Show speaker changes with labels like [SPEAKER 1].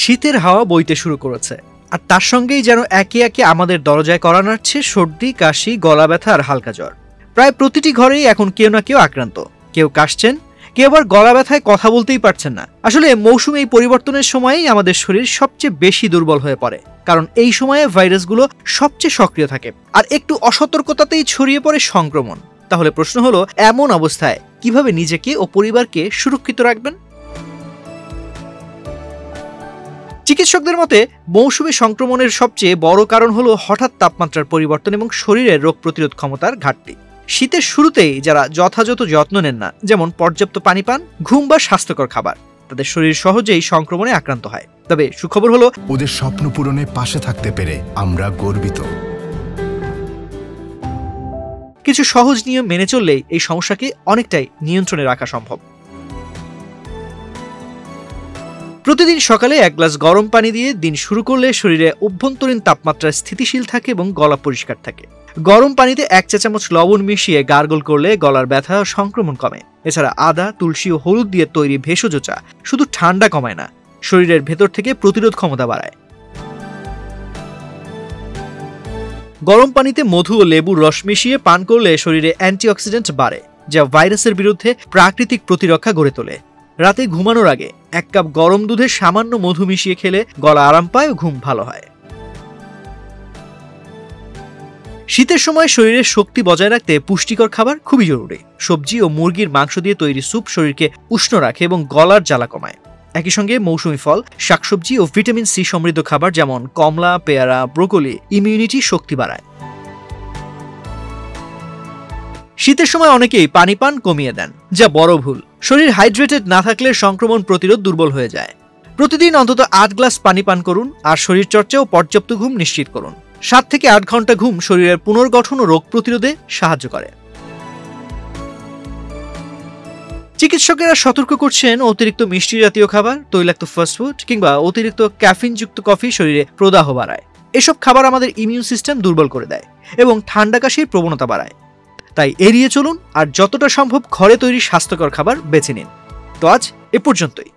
[SPEAKER 1] শীতের হাওয়া বইতে শুরু করেছে, আর তার সঙ্গেই যেন একে একে আমাদের দরজায় কড়া নাড়ছে সর্দি, কাশি, গলা ব্যথা আর হালকা জ্বর। প্রায় প্রতিটি ঘরেই এখন কেউ না কেউ আক্রান্ত, কেউ কাশছেন, কেউ আবার গলা ব্যথায় কথা বলতেই পারছেন না। আসলে মৌসুমী এই পরিবর্তনের সময়েই আমাদের শরীর সবচেয়ে বেশি দুর্বল হয়ে পড়ে, কারণ এই সময়ে ভাইরাসগুলো সবচেয়ে সক্রিয় থাকে আর একটু অসতর্কতাতেই ছড়িয়ে পড়ে সংক্রমণ। তাহলে প্রশ্ন হলো, এমন অবস্থায় কিভাবে নিজেকে ও পরিবারকে সুরক্ষিত রাখবেন? চিকিৎসকদের মতে মৌসুমী সংক্রমণের সবচেয়ে বড় কারণ হলো হঠাৎ তাপমাত্রার পরিবর্তন এবং শরীরের রোগ প্রতিরোধ ক্ষমতার ঘাটতি। শীতের শুরুতেই যারা যথাযথ যত্ন নেন না, যেমন পর্যাপ্ত পানি পান, ঘুম বা স্বাস্থ্যকর খাবার, তাদের শরীর সহজেই সংক্রমণে আক্রান্ত হয়। তবে সুখবর হলো,
[SPEAKER 2] ওদের স্বপ্ন পূরণে পাশে থাকতে পেরে আমরা গর্বিত।
[SPEAKER 1] কিছু সহজ নিয়ম মেনে চললেই এই সমস্যাকে অনেকটাই নিয়ন্ত্রণে রাখা সম্ভব। প্রতিদিন সকালে 1 গ্লাস গরম পানি দিয়ে দিন শুরু করলে শরীরে অভ্যন্তরীণ তাপমাত্রা স্থিতিশীল থাকে এবং গলা পরিষ্কার থাকে। গরম পানিতে 1 চা চামচ লবণ মিশিয়ে গার্গল করলে গলার ব্যথা ও সংক্রমণ কমে। এছাড়া আদা, তুলসী ও হলুদ দিয়ে তৈরি ভেষজ চা শুধু ঠান্ডা কমায় না, শরীরের ভেতর থেকে প্রতিরোধ ক্ষমতা বাড়ায়। গরম পানিতে মধু ও লেবুর রস মিশিয়ে পান করলে শরীরে অ্যান্টিঅক্সিডেন্ট বাড়ে, যা ভাইরাসের বিরুদ্ধে প্রাকৃতিক প্রতিরক্ষা গড়ে তোলে। রাতে ঘুমানোর আগে 1 কাপ গরম দুধে সামান্য মধু মিশিয়ে খেলে গলা আরাম পায় ও ঘুম ভালো হয়। শীতের সময় শরীরের শক্তি বজায় রাখতে পুষ্টিকর খাবার খুবই জরুরি। সবজি ও মুরগির মাংস দিয়ে তৈরি স্যুপ শরীরকে উষ্ণ রাখে এবং গলার জ্বালা কমায়। একই সঙ্গে মৌসুমী ফল, শাকসবজি ও ভিটামিন সি সমৃদ্ধ খাবার যেমন কমলা, পেয়ারা, ব্রোকলি ইমিউনিটি শক্তি বাড়ায়। শীতের সময় অনেকেই পানি পান কমিয়ে দেন, যা বড় ভুল। শরীর হাইড্রেটেড না থাকলে সংক্রমণ প্রতিরোধ দুর্বল হয়ে যায়। প্রতিদিন অন্তত 8 গ্লাস পানি পান করুন আর শরীর চর্চা ও পর্যাপ্ত ঘুম নিশ্চিত করুন। 7 থেকে 8 ঘন্টা ঘুম শরীরের পুনর্গঠন ও রোগ প্রতিরোধে সাহায্য করে। চিকিৎসকেরা সতর্ক করছেন, অতিরিক্ত মিষ্টি জাতীয় খাবার, তৈলাক্ত ফাস্টফুড কিংবা অতিরিক্ত ক্যাফিনযুক্ত কফি শরীরে প্রদাহ বাড়ায়। এসব খাবার আমাদের ইমিউন সিস্টেম দুর্বল করে দেয় এবং ঠান্ডা কাশির প্রবণতা বাড়ায়। তাই এড়িয়ে চলুন আর যতটা সম্ভব ঘরে তৈরি স্বাস্থ্যকর খাবার বেছে নিন। তো আজ এ পর্যন্তই।